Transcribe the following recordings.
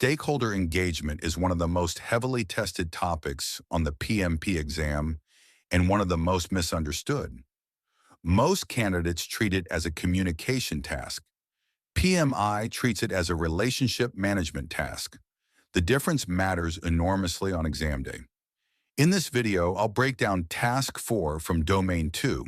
Stakeholder engagement is one of the most heavily tested topics on the PMP exam and one of the most misunderstood. Most candidates treat it as a communication task. PMI treats it as a relationship management task. The difference matters enormously on exam day. In this video, I'll break down Task 4 from Domain 2.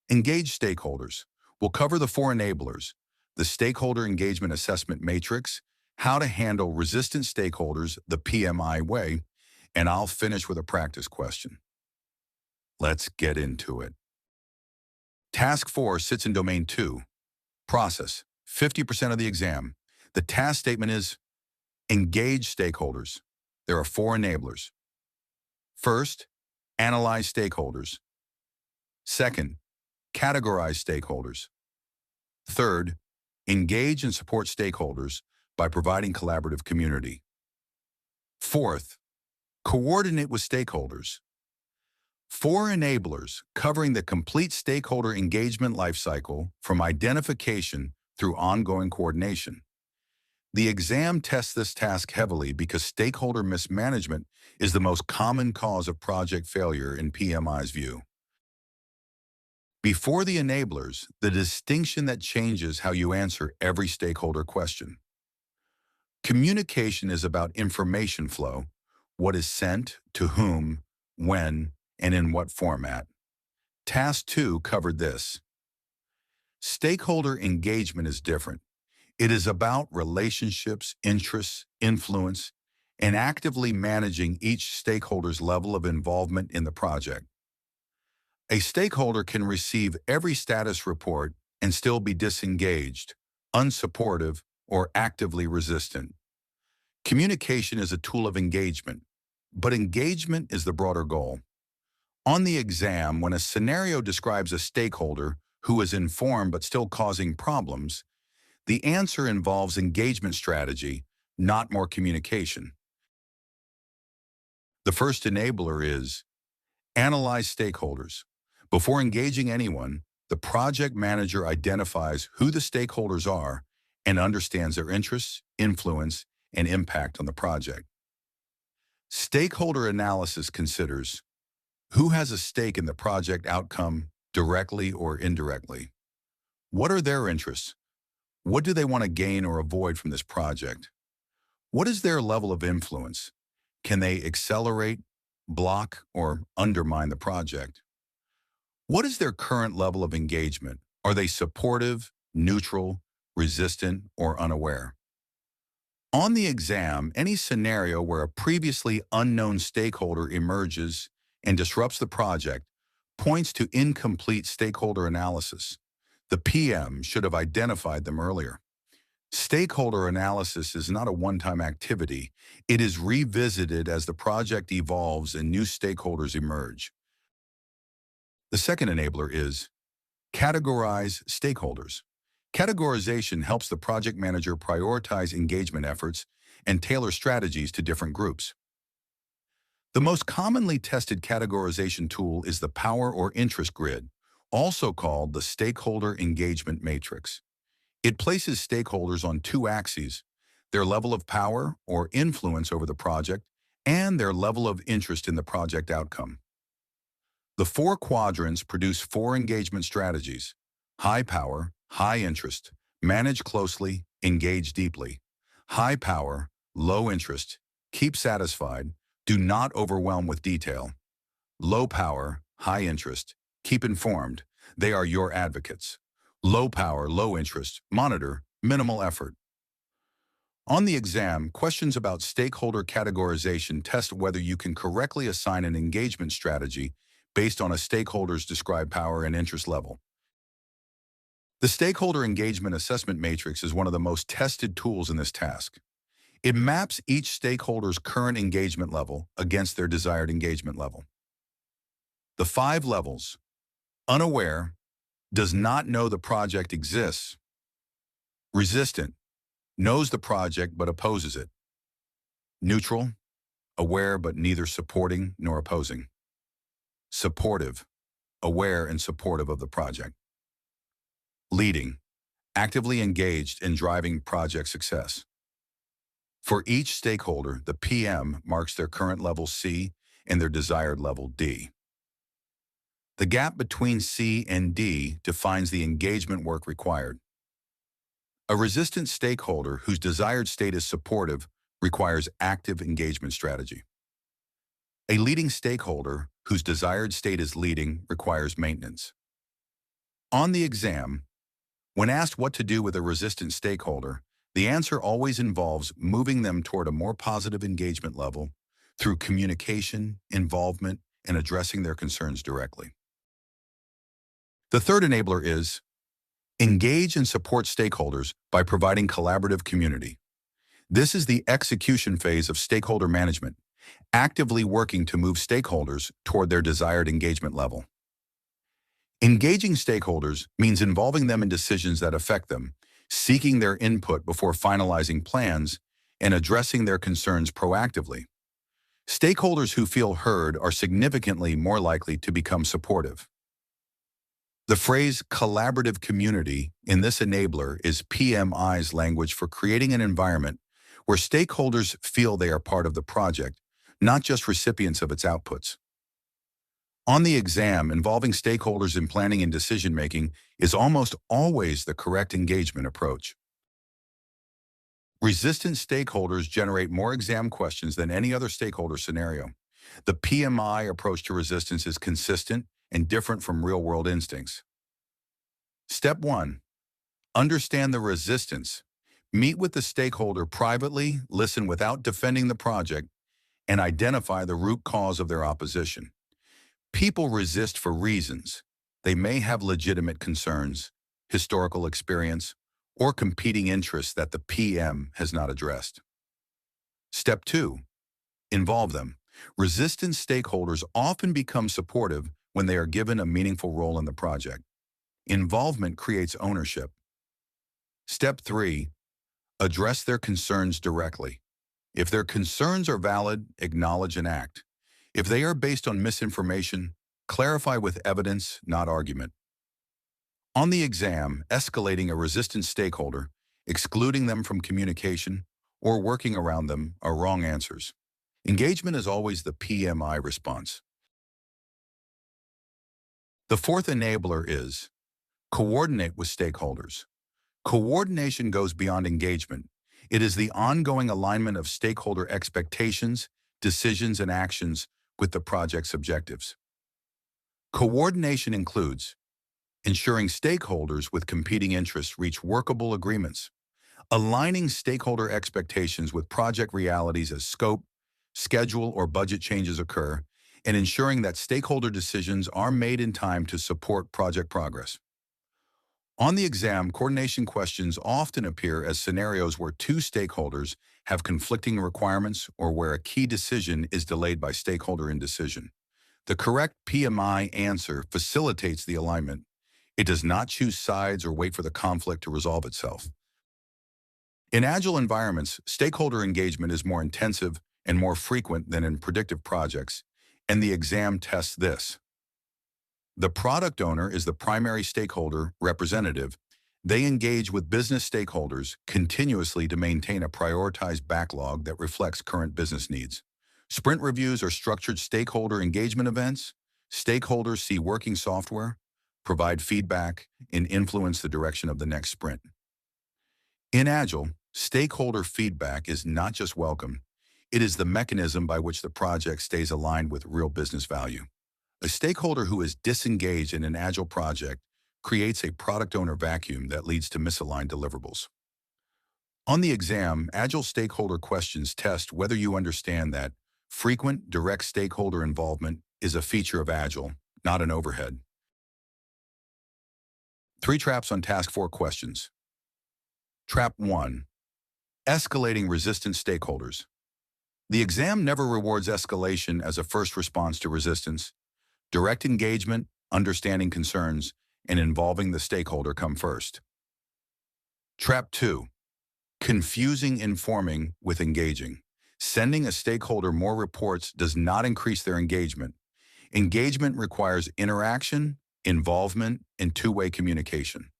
Engage stakeholders. We'll cover the four enablers, the Stakeholder Engagement Assessment Matrix, how to handle resistant stakeholders the PMI way, and I'll finish with a practice question. Let's get into it. Task 4 sits in Domain 2. Process, 50% of the exam. The task statement is engage stakeholders. There are four enablers. First, analyze stakeholders. Second, categorize stakeholders. Third, engage and support stakeholders by providing collaborative community. Fourth, coordinate with stakeholders. Four enablers covering the complete stakeholder engagement lifecycle from identification through ongoing coordination. The exam tests this task heavily because stakeholder mismanagement is the most common cause of project failure in PMI's view. Before the enablers, the distinction that changes how you answer every stakeholder question. Communication is about information flow, what is sent, to whom, when, and in what format. Task 2 covered this. Stakeholder engagement is different. It is about relationships, interests, influence, and actively managing each stakeholder's level of involvement in the project. A stakeholder can receive every status report and still be disengaged, unsupportive, or actively resistant. Communication is a tool of engagement, but engagement is the broader goal. On the exam, when a scenario describes a stakeholder who is informed but still causing problems, the answer involves engagement strategy, not more communication. The first enabler is analyze stakeholders. Before engaging anyone, the project manager identifies who the stakeholders are and understands their interests, influence, and impact on the project. Stakeholder analysis considers who has a stake in the project outcome, directly or indirectly. What are their interests? What do they want to gain or avoid from this project? What is their level of influence? Can they accelerate, block, or undermine the project? What is their current level of engagement? Are they supportive, neutral, resistant, or unaware? On the exam, any scenario where a previously unknown stakeholder emerges and disrupts the project points to incomplete stakeholder analysis. The PM should have identified them earlier. Stakeholder analysis is not a one-time activity. It is revisited as the project evolves and new stakeholders emerge. The second enabler is categorize stakeholders. Categorization helps the project manager prioritize engagement efforts and tailor strategies to different groups. The most commonly tested categorization tool is the power or interest grid, also called the Stakeholder Engagement Matrix. It places stakeholders on two axes, their level of power or influence over the project and their level of interest in the project outcome. The four quadrants produce four engagement strategies: high power, high interest, manage closely, engage deeply. High power, low interest, keep satisfied, do not overwhelm with detail. Low power, high interest, keep informed, they are your advocates. Low power, low interest, monitor, minimal effort. On the exam, questions about stakeholder categorization test whether you can correctly assign an engagement strategy based on a stakeholder's described power and interest level. The Stakeholder Engagement Assessment Matrix is one of the most tested tools in this task. It maps each stakeholder's current engagement level against their desired engagement level. The 5 levels: unaware, does not know the project exists. Resistant, knows the project but opposes it. Neutral, aware but neither supporting nor opposing. Supportive, aware and supportive of the project. Leading, actively engaged in driving project success. For each stakeholder, the PM marks their current level C and their desired level D. The gap between C and D defines the engagement work required. A resistant stakeholder whose desired state is supportive requires active engagement strategy. A leading stakeholder whose desired state is leading requires maintenance. On the exam, when asked what to do with a resistant stakeholder, the answer always involves moving them toward a more positive engagement level through communication, involvement, and addressing their concerns directly. The third enabler is engage and support stakeholders by providing collaborative community. This is the execution phase of stakeholder management, actively working to move stakeholders toward their desired engagement level. Engaging stakeholders means involving them in decisions that affect them, seeking their input before finalizing plans, and addressing their concerns proactively. Stakeholders who feel heard are significantly more likely to become supportive. The phrase collaborative community in this enabler is PMI's language for creating an environment where stakeholders feel they are part of the project, not just recipients of its outputs. On the exam, involving stakeholders in planning and decision-making is almost always the correct engagement approach. Resistant stakeholders generate more exam questions than any other stakeholder scenario. The PMI approach to resistance is consistent and different from real-world instincts. Step 1. Understand the resistance. Meet with the stakeholder privately, listen without defending the project, and identify the root cause of their opposition. People resist for reasons. They may have legitimate concerns, historical experience, or competing interests that the PM has not addressed. Step 2. Involve them. Resistant stakeholders often become supportive when they are given a meaningful role in the project. Involvement creates ownership. Step 3. Address their concerns directly. If their concerns are valid, acknowledge and act. If they are based on misinformation, clarify with evidence, not argument. On the exam, escalating a resistant stakeholder, excluding them from communication, or working around them are wrong answers. Engagement is always the PMI response. The fourth enabler is coordinate with stakeholders. Coordination goes beyond engagement. It is the ongoing alignment of stakeholder expectations, decisions, and actions with the project's objectives. Coordination includes ensuring stakeholders with competing interests reach workable agreements, aligning stakeholder expectations with project realities as scope, schedule, or budget changes occur, and ensuring that stakeholder decisions are made in time to support project progress. On the exam, coordination questions often appear as scenarios where two stakeholders have conflicting requirements or where a key decision is delayed by stakeholder indecision. The correct PMI answer facilitates the alignment. It does not choose sides or wait for the conflict to resolve itself. In agile environments, stakeholder engagement is more intensive and more frequent than in predictive projects, and the exam tests this. The product owner is the primary stakeholder representative. They engage with business stakeholders continuously to maintain a prioritized backlog that reflects current business needs. Sprint reviews are structured stakeholder engagement events. Stakeholders see working software, provide feedback, and influence the direction of the next sprint. In Agile, stakeholder feedback is not just welcome. It is the mechanism by which the project stays aligned with real business value. A stakeholder who is disengaged in an Agile project creates a product owner vacuum that leads to misaligned deliverables. On the exam, Agile stakeholder questions test whether you understand that frequent, direct stakeholder involvement is a feature of Agile, not an overhead. 3 traps on task 4 questions. Trap 1. Escalating resistant stakeholders. The exam never rewards escalation as a first response to resistance. Direct engagement, understanding concerns, and involving the stakeholder come first. Trap 2. Confusing informing with engaging. Sending a stakeholder more reports does not increase their engagement. Engagement requires interaction, involvement, and two-way communication.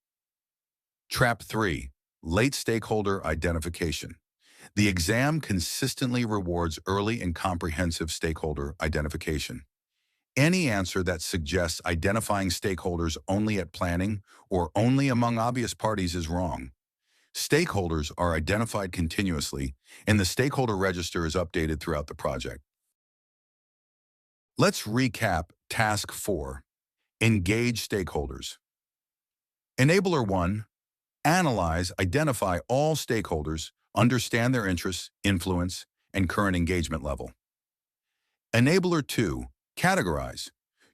Trap 3. Late stakeholder identification. The exam consistently rewards early and comprehensive stakeholder identification. Any answer that suggests identifying stakeholders only at planning or only among obvious parties is wrong. Stakeholders are identified continuously, and the stakeholder register is updated throughout the project. Let's recap Task 4. Engage stakeholders. Enabler 1. Analyze, identify all stakeholders, understand their interests, influence, and current engagement level. Enabler 2. Categorize.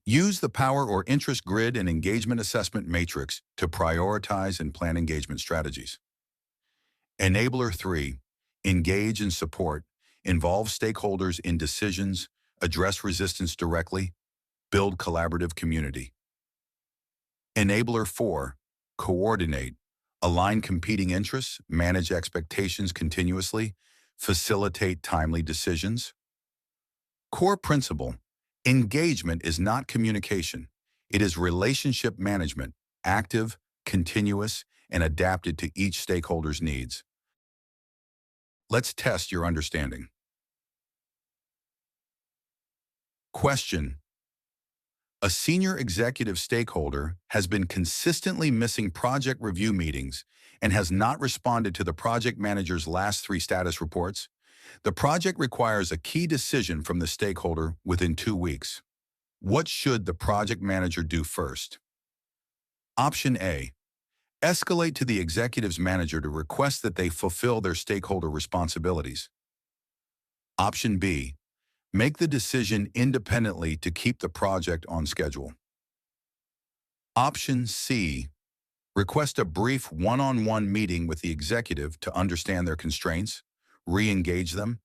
Use the power or interest grid and engagement assessment matrix to prioritize and plan engagement strategies. Enabler 3. Engage and support. Involve stakeholders in decisions, address resistance directly, build collaborative community. Enabler 4. Coordinate. Align competing interests, manage expectations continuously, facilitate timely decisions. Core principle: engagement is not communication. It is relationship management, active, continuous, and adapted to each stakeholder's needs. Let's test your understanding. Question: a senior executive stakeholder has been consistently missing project review meetings and has not responded to the project manager's last 3 status reports. The project requires a key decision from the stakeholder within 2 weeks. What should the project manager do first? Option A. Escalate to the executive's manager to request that they fulfill their stakeholder responsibilities. Option B. Make the decision independently to keep the project on schedule. Option C. Request a brief one-on-one meeting with the executive to understand their constraints, re-engage them,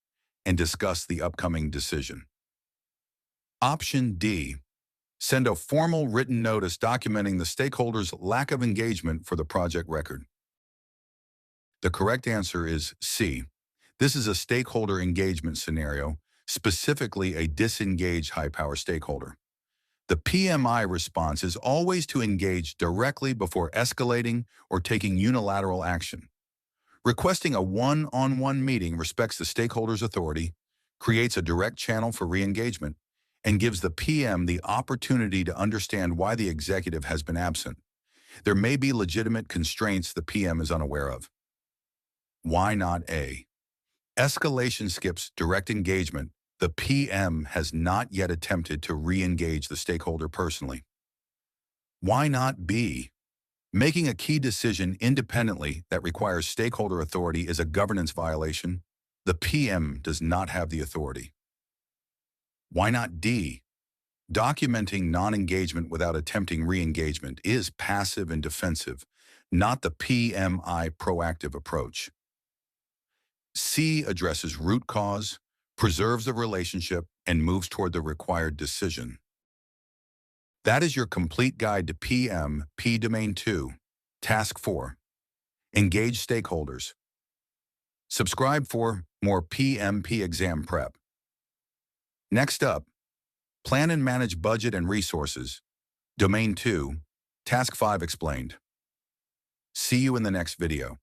and discuss the upcoming decision. Option D. Send a formal written notice documenting the stakeholder's lack of engagement for the project record. The correct answer is C. This is a stakeholder engagement scenario, specifically a disengaged high-power stakeholder. The PMI response is always to engage directly before escalating or taking unilateral action. Requesting a one-on-one meeting respects the stakeholder's authority, creates a direct channel for re-engagement, and gives the PM the opportunity to understand why the executive has been absent. There may be legitimate constraints the PM is unaware of. Why not A? Escalation skips direct engagement. The PM has not yet attempted to re-engage the stakeholder personally. Why not B? Making a key decision independently that requires stakeholder authority is a governance violation. The PM does not have the authority. Why not D? Documenting non-engagement without attempting re-engagement is passive and defensive, not the PMI proactive approach. C addresses root cause, preserves the relationship, and moves toward the required decision. That is your complete guide to PMP Domain 2, Task 4. Engage stakeholders. Subscribe for more PMP exam prep. Next up, plan and manage budget and resources. Domain 2, Task 5 explained. See you in the next video.